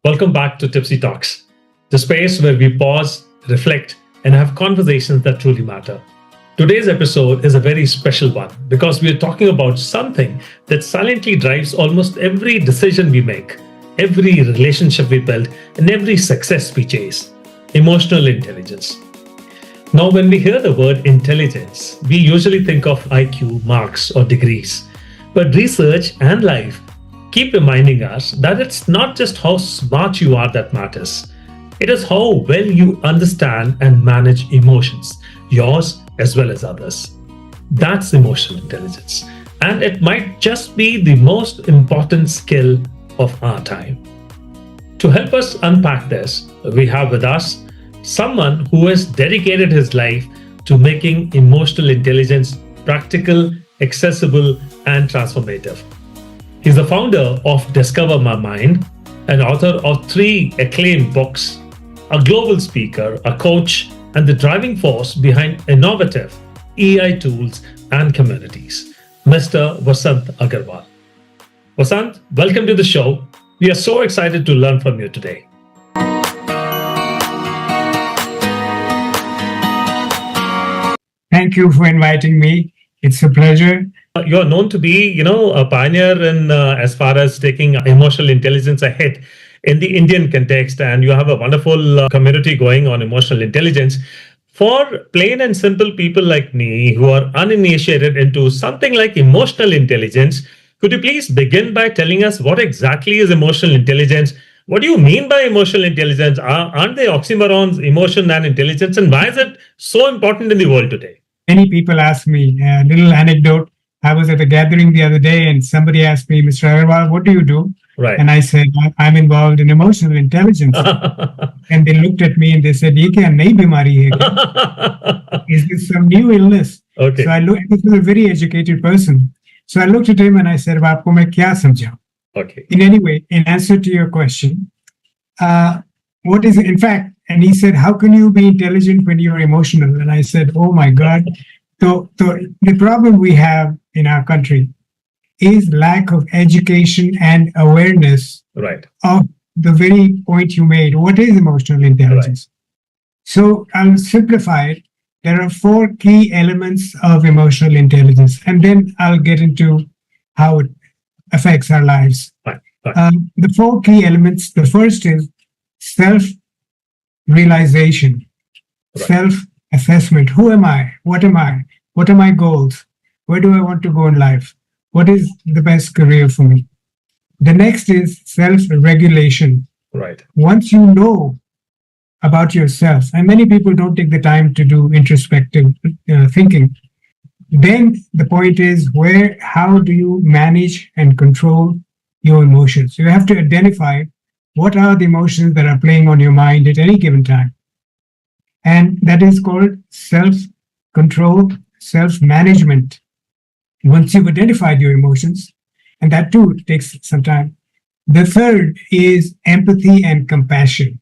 Welcome back to Tipsy Talks, the space where we pause, reflect, and have conversations that truly matter. Today's episode is a very special one because we are talking about something that silently drives almost every decision we make, every relationship we build, and every success we chase: emotional intelligence. Now, when we hear the word intelligence, we usually think of IQ, marks, or degrees. But research and life keep reminding us that it's not just how smart you are that matters. It is how well you understand and manage emotions, yours as well as others. That's emotional intelligence. And it might just be the most important skill of our time. To help us unpack this, we have with us someone who has dedicated his life to making emotional intelligence practical, accessible, and transformative. He's the founder of Discover My Mind, an author of 3 acclaimed books, a global speaker, a coach, and the driving force behind innovative AI tools and communities, Mr. Vasant Agarwal. Vasant, welcome to the show. We are so excited to learn from you today. Thank you for inviting me. It's a pleasure. You're known to be, a pioneer in as far as taking emotional intelligence ahead in the Indian context, and you have a wonderful community going on emotional intelligence. For plain and simple people like me who are uninitiated into something like emotional intelligence, could you please begin by telling us what exactly is emotional intelligence? What do you mean by emotional intelligence? Aren't they oxymorons, emotion and intelligence? And why is it so important in the world today? Many people ask me a little anecdote. I was at a gathering the other day and somebody asked me, Mr. Agarwal, what do you do? Right. And I said, I'm involved in emotional intelligence. And they looked at me and they said, "Ye kya nayi bimari hai? Is this some new illness?" Okay. So I looked, this was a very educated person. So I looked at him and I said, "Aapko main kya samjhaun?" Okay. In any way, in answer to your question, what is it? In fact, and he said, "How can you be intelligent when you're emotional?" And I said, "Oh my God." So the problem we have in our country is lack of education and awareness Right. of the very point you made. What is emotional intelligence? Right. So I'll simplify it. There are 4 key elements of emotional intelligence, and then I'll get into how it affects our lives. Right. The 4 key elements, the first is self-realization, right. Self-assessment. Who am I? What am I? What are my goals? Where do I want to go in life? What is the best career for me? The next is self-regulation. Right. Once you know about yourself, and many people don't take the time to do introspective thinking, then the point is how do you manage and control your emotions? You have to identify what are the emotions that are playing on your mind at any given time. And that is called self-control, self-management. Once you've identified your emotions, and that too takes some time. The third is empathy and compassion.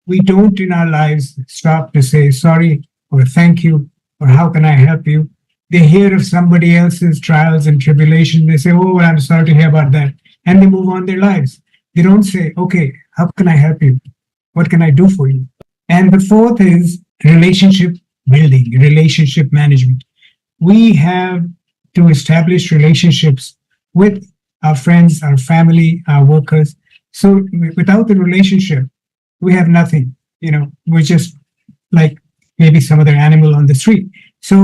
We don't in our lives stop to say sorry or thank you or how can I help you. They hear of somebody else's trials and tribulation. They say, "Oh, I'm sorry to hear about that." And they move on their lives. They don't say, "Okay, how can I help you? What can I do for you?" And the fourth is relationship building, relationship management. We have to establish relationships with our friends, our family, our workers. So without the relationship, we have nothing. We're just like maybe some other animal on the street. So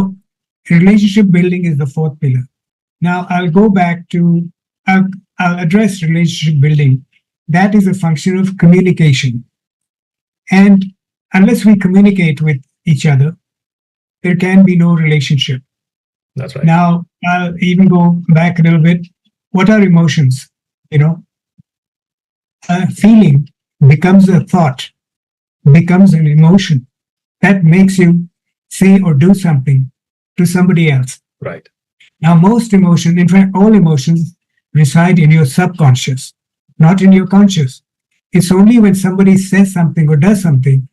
relationship building is the 4th pillar. Now I'll go back to, I'll address relationship building. That is a function of communication. And unless we communicate with each other, there can be no relationship. That's right. Now, I'll even go back a little bit. What are emotions? A feeling becomes a thought, becomes an emotion that makes you say or do something to somebody else. Right. Now, most emotions, in fact, all emotions reside in your subconscious, not in your conscious. It's only when somebody says something or does something,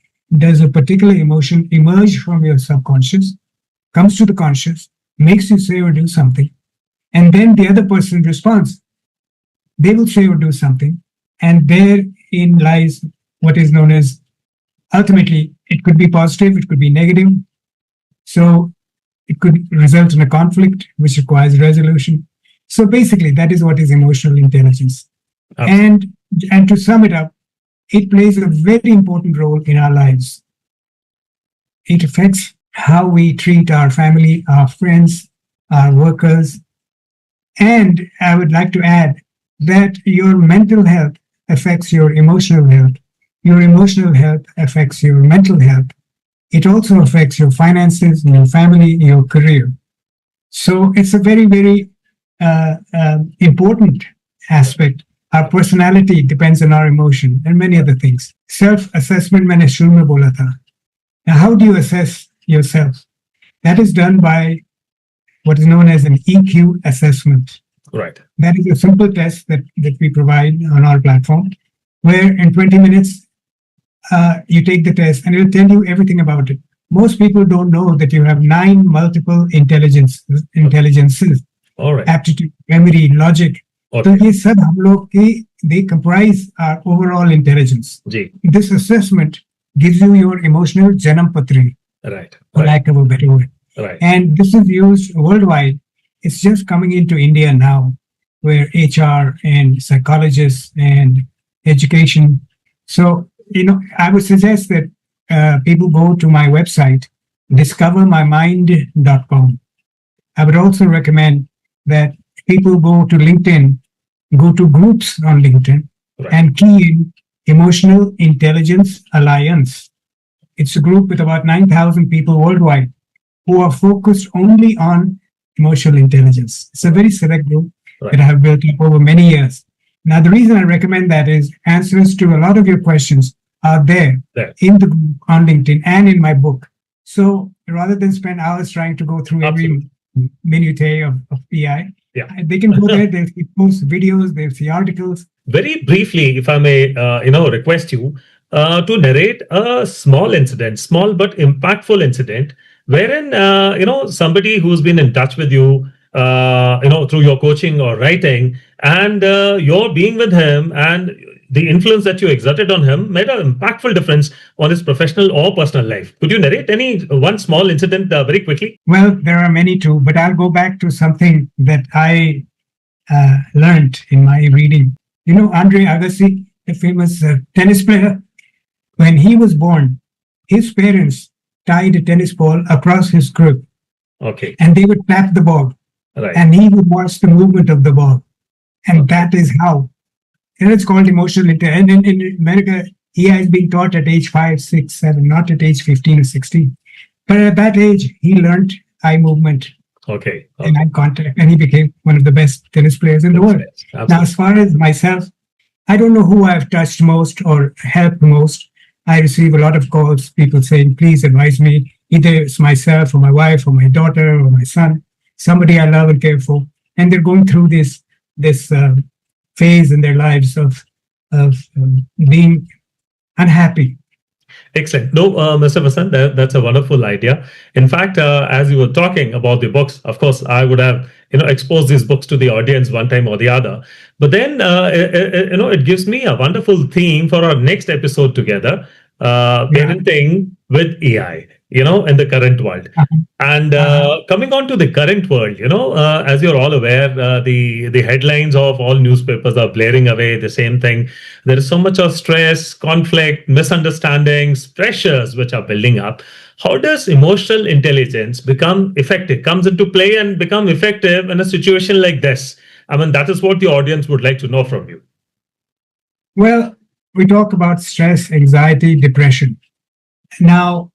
does a particular emotion emerge from your subconscious, comes to the conscious, makes you say or do something, and then the other person responds. They will say or do something, and there in lies what is known as, ultimately, it could be positive, it could be negative. So it could result in a conflict which requires resolution. So basically, that is what is emotional intelligence. Absolutely. And to sum it up, it plays a very important role in our lives. It affects how we treat our family, our friends, our workers. And I would like to add that your mental health affects your emotional health. Your emotional health affects your mental health. It also affects your finances, your family, your career. So it's a very, very important aspect. Our personality depends on our emotion and many other things. Self-assessment मैंने शुरू में बोला था. Now, how do you assess yourself? That is done by what is known as an EQ assessment. Right. That is a simple test that we provide on our platform, where in 20 minutes, you take the test and it will tell you everything about it. Most people don't know that you have 9 multiple intelligences, All right. aptitude, memory, logic. Okay. So ये सब हम लोग के, they comprise our overall intelligence. Ji. This assessment gives you your emotional janam patri, Right. for Right. lack of a better word. Right. And this is used worldwide. It's just coming into India now, where HR and psychologists and education. So, I would suggest that people go to my website, discovermymind.com. I would also recommend that people go to LinkedIn, go to groups on LinkedIn, Right. and key in Emotional Intelligence Alliance. It's a group with about 9,000 people worldwide who are focused only on emotional intelligence. It's a very select group Right. that I have built up over many years. Now, the reason I recommend that is answers to a lot of your questions are there There. in the group on LinkedIn and in my book. So rather than spend hours trying to go through every minutiae of PI, Yeah. they can go there, they'll see post videos, they'll see articles. Very briefly, if I may, request you to narrate a small incident, small but impactful incident, wherein somebody who's been in touch with you, through your coaching or writing, and you're being with him, and the influence that you exerted on him made an impactful difference on his professional or personal life. Could you narrate any one small incident very quickly? Well, there are many too, but I'll go back to something that I learned in my reading. Andre Agassi, the famous tennis player, when he was born, his parents tied a tennis ball across his crib Okay. and they would tap the ball Right. and he would watch the movement of the ball. And Okay. that is how. And it's called emotional intelligence. And in America, EI is being taught at age 5, 6, 7, not at age 15 or 16. But at that age, he learned eye movement Okay. and eye contact, and he became one of the best tennis players in the world. Absolutely. Now, as far as myself, I don't know who I've touched most or helped most. I receive a lot of calls, people saying, please advise me. Either it's myself or my wife or my daughter or my son, somebody I love and care for. And they're going through this phase in their lives of being unhappy. Excellent. No, Mr. Vasant, that's a wonderful idea. In fact, as you were talking about the books, of course, I would have exposed these books to the audience one time or the other. But then, it gives me a wonderful theme for our next episode together, parenting with AI. In the current world. And coming on to the current world, as you're all aware, the headlines of all newspapers are blaring away the same thing. There is so much of stress, conflict, misunderstandings, pressures which are building up. How does emotional intelligence become effective, comes into play and become effective in a situation like this? I mean, that is what the audience would like to know from you. Well, we talk about stress, anxiety, depression. Now,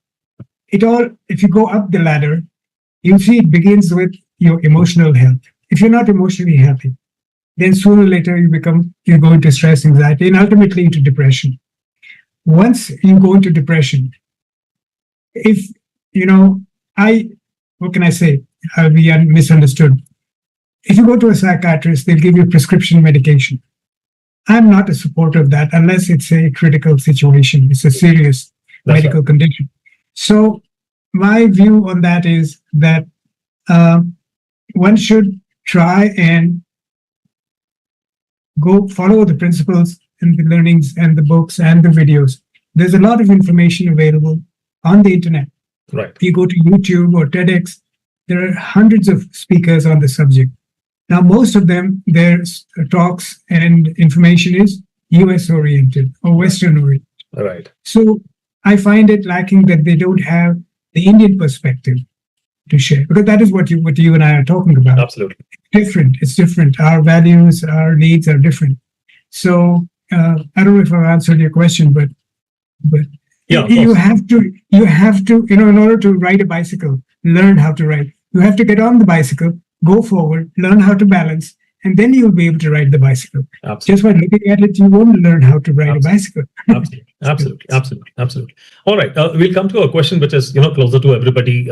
if you go up the ladder, you see it begins with your emotional health. If you're not emotionally healthy, then sooner or later you go into stress, anxiety, and ultimately into depression. Once you go into depression, if what can I say? I'll be misunderstood. If you go to a psychiatrist, they'll give you prescription medication. I'm not a supporter of that unless it's a critical situation. It's a serious medical condition. So my view on that is that one should try and go follow the principles and the learnings and the books and the videos. There's a lot of information available on the internet. Right. If you go to YouTube or TEDx, there are hundreds of speakers on the subject. Now, most of them, their talks and information is US oriented or Western oriented. Right. So I find it lacking that they don't have the Indian perspective to share, because that is what you and I are talking about. Absolutely. Different. It's different. Our values, our needs are different. So I don't know if I've answered your question, but Yeah, you have to in order to ride a bicycle, learn how to ride. You have to get on the bicycle, go forward, learn how to balance, and then you'll be able to ride the bicycle. Absolutely. Just by looking at it, you won't learn how to ride a bicycle. Absolutely. All right, we'll come to a question which is closer to everybody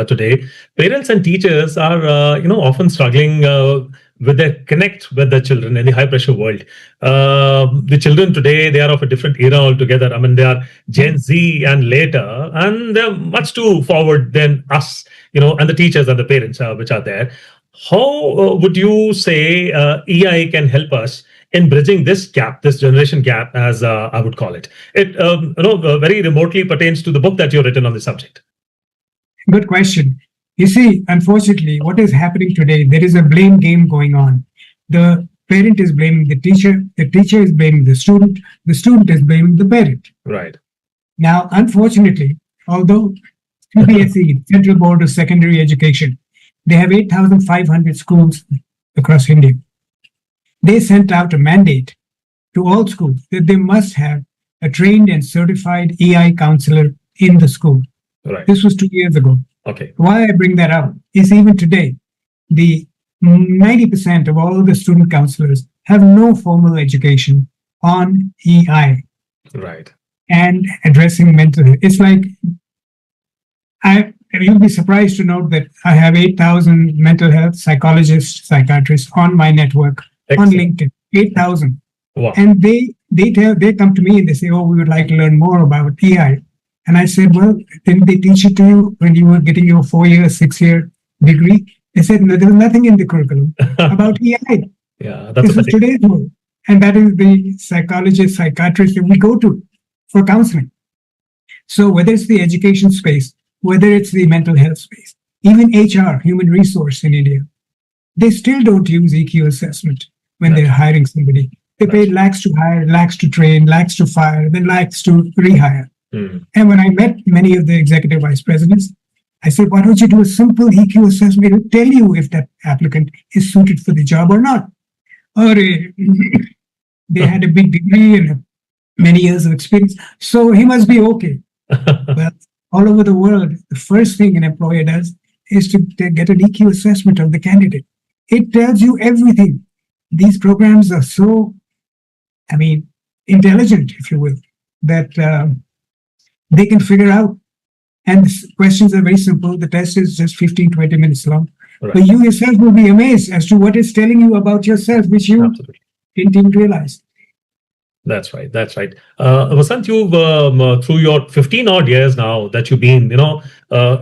today. Parents and teachers are often struggling with their connect with their children in the high pressure world. The children today, they are of a different era altogether. I mean, they are Gen Z and later, and they're much too forward than us, and the teachers and the parents which are there. How would you say EI can help us in bridging this gap, this generation gap, as I would call it? It very remotely pertains to the book that you've written on the subject. Good question. You see, unfortunately, what is happening today, there is a blame game going on. The parent is blaming the teacher is blaming the student is blaming the parent. Right. Now, unfortunately, although CBSE, Central Board of Secondary Education, they have 8,500 schools across India. They sent out a mandate to all schools that they must have a trained and certified EI counselor in the school. Right. This was 2 years ago. Okay. Why I bring that up is even today, the 90% of all the student counselors have no formal education on EI. Right. And addressing mental health. It's like, you'll be surprised to note that I have 8,000 mental health psychologists, psychiatrists on my network. Excellent. On LinkedIn, 8,000. Wow. And they come to me and they say, oh, we would like to learn more about EI. And I said, well, didn't they teach it to you when you were getting your 4-year, 6-year degree? They said, no, there's nothing in the curriculum about EI. Yeah, that's this is today's world. And that is the psychologist, psychiatrist that we go to for counseling. So whether it's the education space, whether it's the mental health space, even HR, human resource in India, they still don't use EQ assessment when they're hiring somebody. They pay lakhs to hire, lakhs to train, lakhs to fire, then lakhs to rehire. Mm. And when I met many of the executive vice presidents, I said, why don't you do a simple EQ assessment? It will tell you if that applicant is suited for the job or not. Or they had a big degree and many years of experience, so he must be okay. Well, all over the world, the first thing an employer does is to get an EQ assessment of the candidate. It tells you everything. These programs are so, intelligent, if you will, that they can figure out. And the questions are very simple. The test is just 15, 20 minutes long. Right. But you yourself will be amazed as to what it's telling you about yourself, which you Absolutely. Didn't even realize. That's right. Vasant, you've through your 15 odd years now that you've been,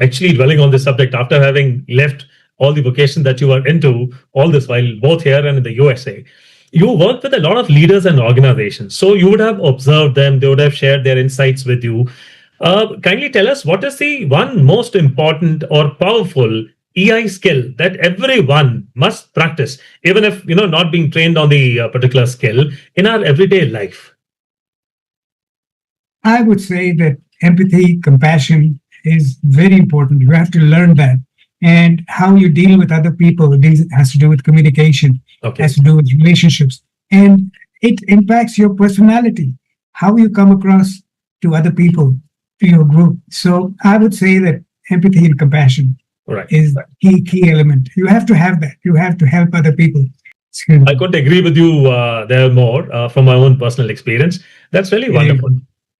actually dwelling on this subject after having left all the vocation that you were into all this while, both here and in the USA. You worked with a lot of leaders and organizations. So you would have observed them. They would have shared their insights with you. Kindly tell us, what is the one most important or powerful EI skill that everyone must practice, even if not being trained on the particular skill in our everyday life? I would say that empathy, compassion is very important. You have to learn that. And how you deal with other people has to do with communication, has to do with relationships. And it impacts your personality, how you come across to other people, to your group. So I would say that empathy and compassion is the key element. You have to have that. You have to help other people. I couldn't agree with you there more from my own personal experience. That's really wonderful.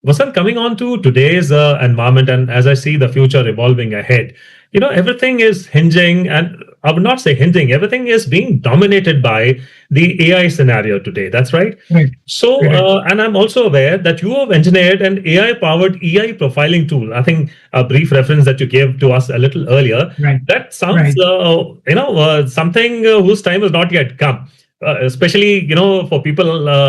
Vasant, coming on to today's environment, and as I see the future evolving ahead, everything is hinging, and I would not say hinging, everything is being dominated by the AI scenario today. That's right. Right. So, and I'm also aware that you have engineered an AI-powered EI profiling tool. I think a brief reference that you gave to us a little earlier. Right. That sounds, something whose time has not yet come. especially for people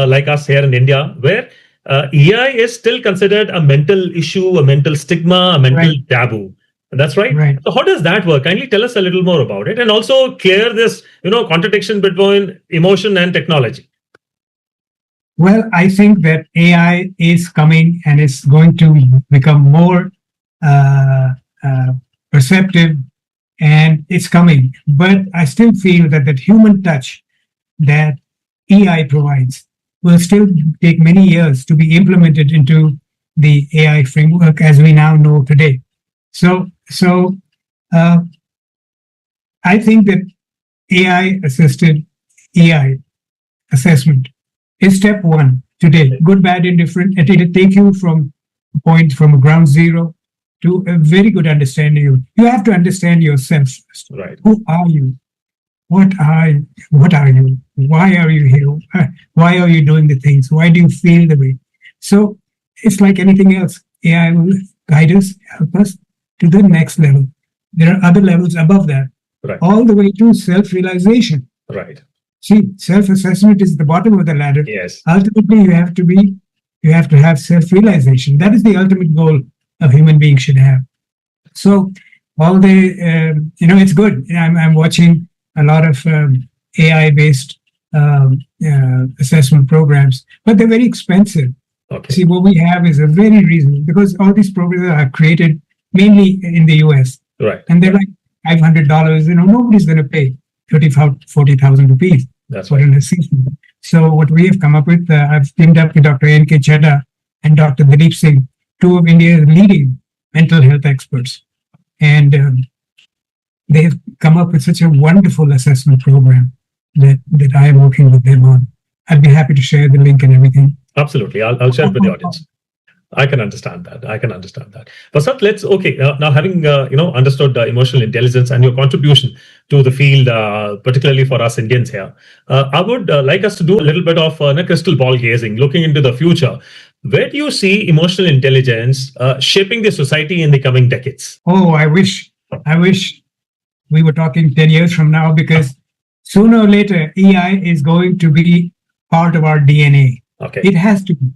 like us here in India, where AI is still considered a mental issue, a mental stigma, a mental Right, taboo. That's right. right. So how does that work? Kindly tell us a little more about it, and also clear this contradiction between emotion and technology. Well, I think that AI is coming and is going to become more uh, uh, perceptive, and it's coming. But I still feel that that human touch that AI provides will still take many years to be implemented into the AI framework as we now know today. So, I think that AI assisted AI assessment is step one today. Good, bad, indifferent. And it'll take you from a point from a ground zero to a very good understanding. You have to understand yourself first. Right. Who are you? What are you? Why are you here? Why are you doing the things? Why do you feel the way? So it's like anything else. AI will guide us, help us to the next level. There are other levels above that, Right. all the way to self-realization. Right. See, self-assessment is the bottom of the ladder. Yes. Ultimately, you have to have self-realization. That is the ultimate goal a human being should have. So, all the it's good. I'm watching a lot of AI-based assessment programs, but they're very expensive. Okay. See, what we have is a very reasonable because all these programs are created mainly in the US, Right. and they're like $500. Nobody's going to pay 40,000 rupees That's for right. an assessment. So what we have come up with, I've teamed up with Dr. N.K. Chadha and Dr. Dilip Singh, two of India's leading mental health experts, and they've come up with such a wonderful assessment program that I am working with them on. I'd be happy to share the link and everything. Absolutely. I'll share it with the audience. I can understand that. I can understand that. Vasant, let's now having understood emotional intelligence and your contribution to the field, particularly for us Indians here. I would like us to do a little bit of crystal ball gazing, looking into the future. Where do you see emotional intelligence shaping the society in the coming decades? Oh, I wish we were talking 10 years from now because sooner or later AI is going to be part of our DNA. Okay. It has to be.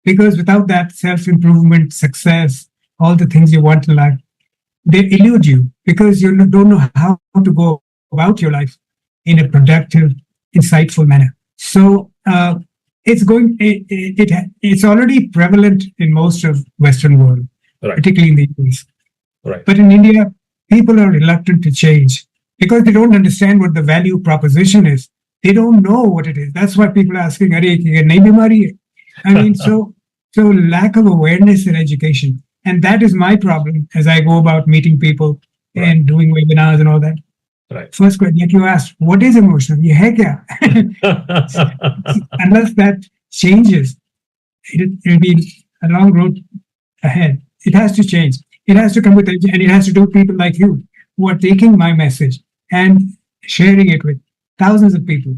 Because without that self-improvement, success, all the things you want in life, they elude you because you don't know how to go about your life in a productive, insightful manner. So it's already prevalent in most of Western world, Right. particularly in the US. Right. But in India, people are reluctant to change because they don't understand what the value proposition is. They don't know what it is. That's why people are asking, "Are ye nahi bimari hai?" I mean, so lack of awareness and education, and that is my problem as I go about meeting people Right. and doing webinars and all that. Right. First question, like you asked, what is emotional? Ye hai kya? Unless that changes, it'll be a long road ahead. It has to change. It has to come with and it has to do people like you who are taking my message and sharing it with thousands of people.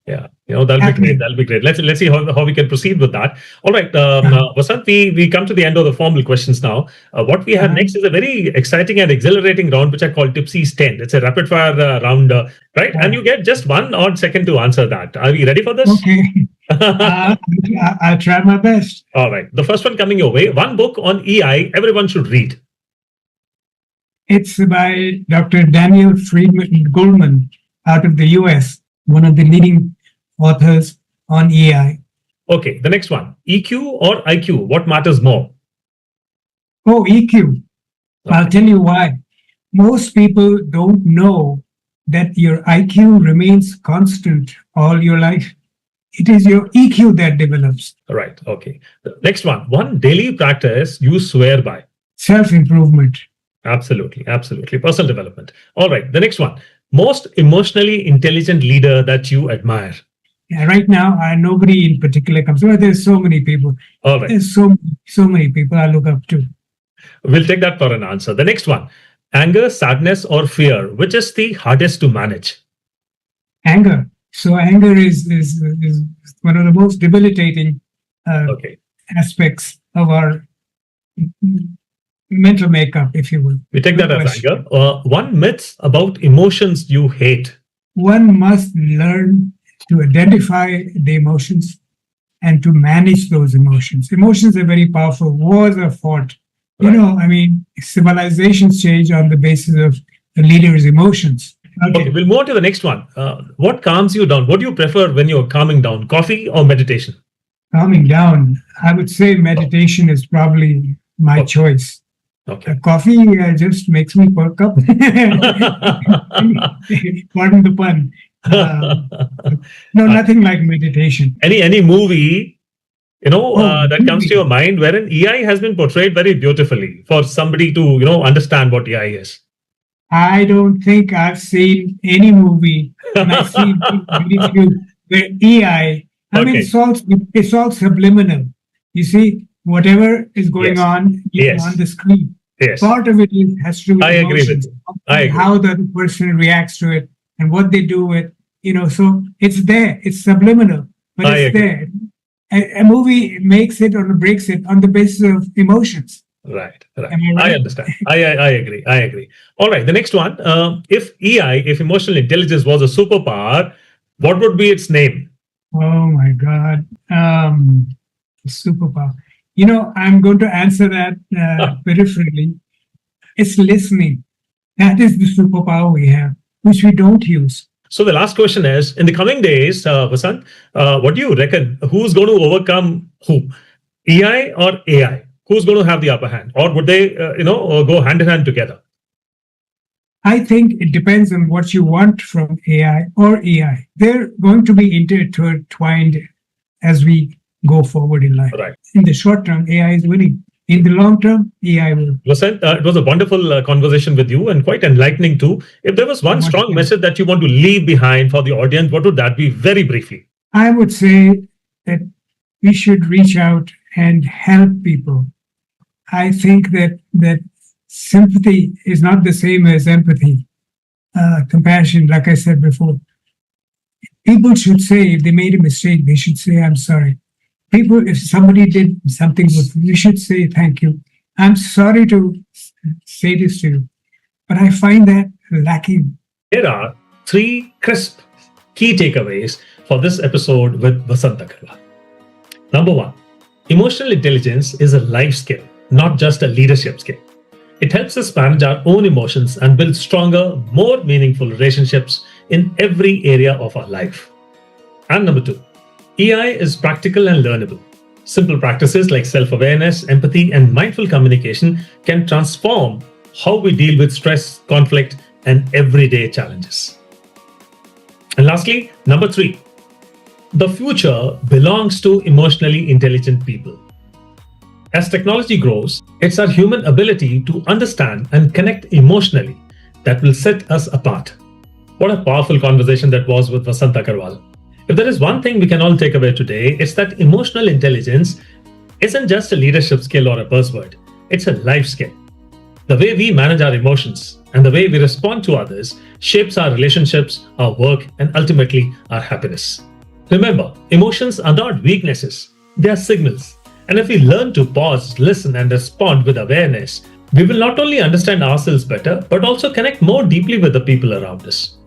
Yeah, that'll be great. That'll be great. Let's see how we can proceed with that. All right, Vasant, we come to the end of the formal questions now. What we have next is a very exciting and exhilarating round, which I call Tipsy's 10. It's a rapid fire round, right? Wow. And you get just 1 odd second to answer that. Are we ready for this? Okay. I'll try my best. All right. The first one coming your way. One book on EI everyone should read. It's by Dr. Daniel Friedman Goldman out of the US, one of the leading authors on AI. Okay. The next one. EQ or IQ? What matters more? Oh, EQ. Okay. I'll tell you why. Most people don't know that your IQ remains constant all your life. It is your EQ that develops. Right. Okay. The next one. One daily practice you swear by. Self-improvement. Absolutely. Absolutely. Personal development. All right. The next one. Most emotionally intelligent leader that you admire. Yeah, right now, nobody in particular comes. Well, there's so many people. All right. There's so many people I look up to. We'll take that for an answer. The next one. Anger, sadness, or fear. Which is the hardest to manage? Anger. So anger is one of the most debilitating Okay. aspects of our mental makeup, if you will. We take Good that as question. anger. One myth about emotions you hate. One must learn to identify the emotions and to manage those emotions. Emotions are very powerful. Wars are fought. Right. Civilizations change on the basis of the leader's emotions. Okay, we'll move on to the next one. What calms you down? What do you prefer when you're calming down? Coffee or meditation? Calming down, I would say meditation is probably my choice. Okay. Coffee just makes me perk up. Pardon the pun. Nothing like meditation. Any movie, that comes movie. to your mind wherein EI has been portrayed very beautifully for somebody to, understand what EI is? I don't think I've seen any movie, and I've seen very few where EI. Okay. It's all subliminal. You see, whatever is going Yes. on Yes. on the screen, Yes. part of it has to do with I agree with emotions, you. I agree. how the other person reacts to it, and what they do with. So it's there. It's subliminal, but I it's agree. there. A movie makes it or breaks it on the basis of emotions. Right. Am I right? I understand. I agree. All right. The next one. If emotional intelligence was a superpower, what would be its name? Oh my God. Superpower. I'm going to answer that peripherally. It's listening. That is the superpower we have, which we don't use. So the last question is: in the coming days, Vasant, what do you reckon? Who's going to overcome who? EI or AI? Who's going to have the upper hand, or would they, go hand in hand together? I think it depends on what you want from AI or EI. They're going to be intertwined as we go forward in life. Right. In the short term, AI is winning. In the long term, AI will. Vasant, it was a wonderful conversation with you and quite enlightening too. If there was one strong message that you want to leave behind for the audience, what would that be? Very briefly. I would say that we should reach out and help people. I think that sympathy is not the same as empathy. Compassion, like I said before. People should say, if they made a mistake, they should say, I'm sorry. People, if somebody did something good, we should say, thank you. I'm sorry to say this to you, but I find that lacking. Here are 3 crisp key takeaways for this episode with Vasant Agarwal. Number 1, emotional intelligence is a life skill, not just a leadership skill. It helps us manage our own emotions and build stronger, more meaningful relationships in every area of our life. And number 2, EI is practical and learnable. Simple practices like self-awareness, empathy, and mindful communication can transform how we deal with stress, conflict, and everyday challenges. And lastly, number 3, the future belongs to emotionally intelligent people. As technology grows, it's our human ability to understand and connect emotionally that will set us apart. What a powerful conversation that was with Vasant Agarwal. If there is one thing we can all take away today, it's that emotional intelligence isn't just a leadership skill or a buzzword. It's a life skill. The way we manage our emotions and the way we respond to others shapes our relationships, our work, and ultimately our happiness. Remember, emotions are not weaknesses, they are signals. And if we learn to pause, listen, and respond with awareness, we will not only understand ourselves better, but also connect more deeply with the people around us.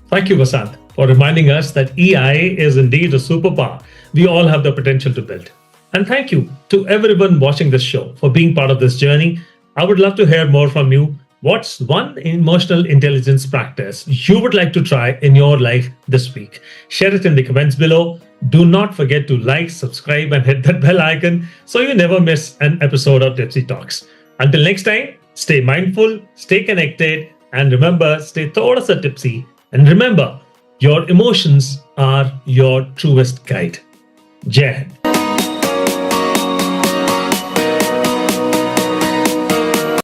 Thank you, Vasant, for reminding us that EI is indeed a superpower we all have the potential to build. And thank you to everyone watching this show for being part of this journey. I would love to hear more from you. What's one emotional intelligence practice you would like to try in your life this week? Share it in the comments below. Do not forget to like, subscribe, and hit that bell icon so you never miss an episode of Tipsy Talks. Until next time, stay mindful, stay connected, and remember, stay thoda sa tipsy. And remember, your emotions are your truest guide. Jai Hind.